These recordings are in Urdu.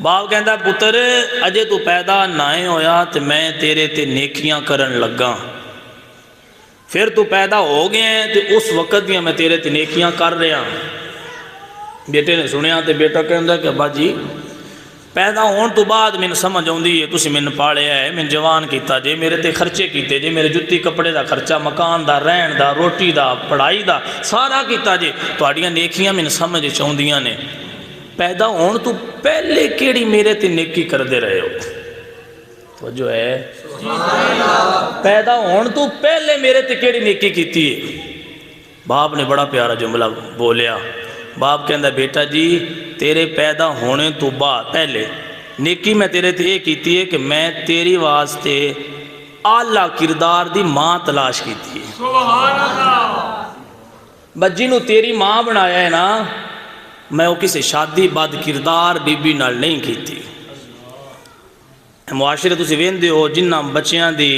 باپ کہندا پتر اجے تو پیدا نہ ہویا تے میں تیرے تے نیکیاں کرن لگا، پھر تو پیدا ہو گئے ہیں تے اس وقت بھی میں تیرے تے نیکیاں کر رہا۔ بیٹے نے سنیا تے بیٹا کہندا کہ ابا جی پیدا ہون تو بعد میں سمجھ آؤندی ہے تسی میں پالیا ہے، میں جوان کیتا جے، میرے تے خرچے کیتے جے، میرے جتی کپڑے دا خرچہ، مکان دا، رہن دا، روٹی دا، پڑھائی دا سارا کیتا جے، تہاڈیاں نیکیاں میں سمجھ چاہندیاں نے، پیدا ہون تو پہلے کیڑی میرے تے نیکی کردے رہے ہو؟ تو جو ہے پیدا ہون تو پہلے میرے تے کیڑی نیکی کیتی ہے؟ باپ نے بڑا پیارا جملہ بولیا۔ باپ کہندا بیٹا جی تیرے پیدا ہونے تو بعد پہلے نیکی میں تیرے تے یہ کیتی ہے کہ میں تیری واسطے اعلیٰ کردار دی ماں تلاش کیتی ہے۔ سبحان اللہ۔ بس جنہوں تیری ماں بنایا ہے نا، میں وہ کسی شادی بد کردار بی بی نال نہیں کیتی۔ معاشرے تسی ویندے ہو جنہ بچیاں دی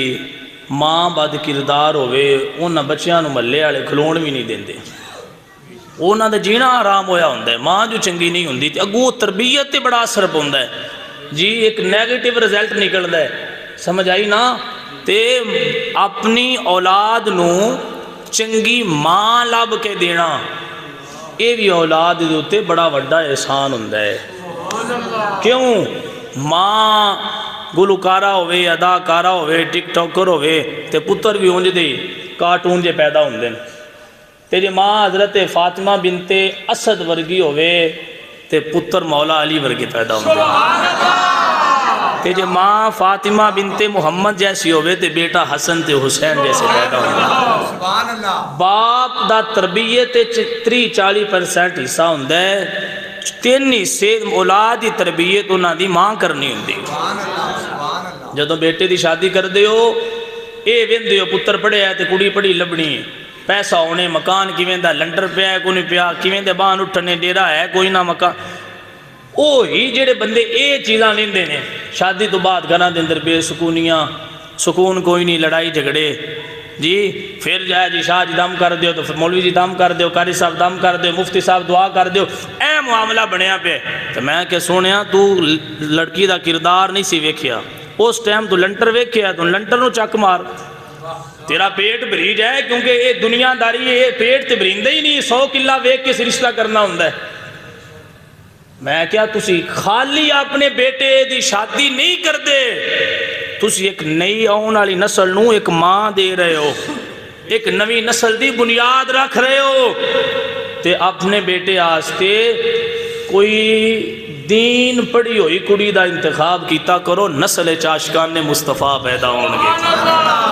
ماں بد کردار ہوئے انہاں بچیاں نو محلے والے کھلون بھی نہیں دیندے، انہاں دا جینا آرام ہویا ہوندا ہے۔ ماں جو چنگی نہیں ہوندی تے اگوں تربیت تے بڑا اثر پوندا ہے جی، ایک نیگیٹو رزلٹ نکلدا ہے، سمجھ آئی نا؟ تے اپنی اولاد نو چنگی ماں لب کے دینا یہ بھی اولاد دے اوتے بڑا وڈا احسان ہوندا ہے۔ کیوں؟ ماں گلوکارہ ہوئے، اداکارہ ہوئے، ٹک ٹاکر ہوئے تے پتر بھی اونج دے کارٹون جے پیدا ہوندے ہیں۔ تے جے ماں حضرت فاطمہ بنت اسد ورگی ہوئے تے پتر مولا علی ورگے پیدا ہوندے ہیں۔ تے جے ماں فاطمہ بنت محمد جیسی ہوئے تے بیٹا حسن تے حسین جیسے پیدا ہوندے ہیں۔ باپ دا تربیت 30-40% حصہ ہوندہ ہے، 3 حصے اولاد دی تربیت انہاں دی ماں کرنی ہوندی۔ جدوں بیٹے دی شادی کر دیو اے ویندے ہو پتر پڑھے ہے تے کڑی پڑھی لبنی، پیسہ ہونے، مکان کیویں دا لنڈر پیا ہے کوئی نہیں پیا، کیویں دے بان اٹھنے ڈیرا ہے کوئی نہ مکان، او ہی جڑے بندے اے چیزاں لیندے نے شادی تو بعد گھراں دے اندر بے سکونیاں، سکون کوئی نہیں، لڑائی جھگڑے جی، پھر جائے جی شاہ جی دم کر دیو تو پھر مولوی جی دم کر دیو، قاری صاحب دم کر دیو، مفتی صاحب دعا کر دیو، اے معاملہ بنیا پہ۔ تو میں کہ سونیا تو لڑکی دا کردار نہیں سی ویکھیا، اس ٹائم تو لنٹر ویکھیا تو لنٹر نو چک مار، تیرا پیٹ بھری جائے، کیونکہ یہ دنیا داری یہ پیٹ تے بھریندے ہی نہیں، 100 کلہ ویکھ کے رشتہ کرنا ہوندہ ہے۔ میں کیا تسی خالی اپنے بیٹے دی شادی نہیں کر دے، تسی ایک نئی آن والی نسل نو ایک ماں دے رہے ہو، ایک نوی نسل دی بنیاد رکھ رہے ہو، تے اپنے بیٹے آستے کوئی دین پڑھی ہوئی کڑی دا انتخاب کیتا کرو، نسل چاشقان مصطفیٰ پیدا ہوں گے۔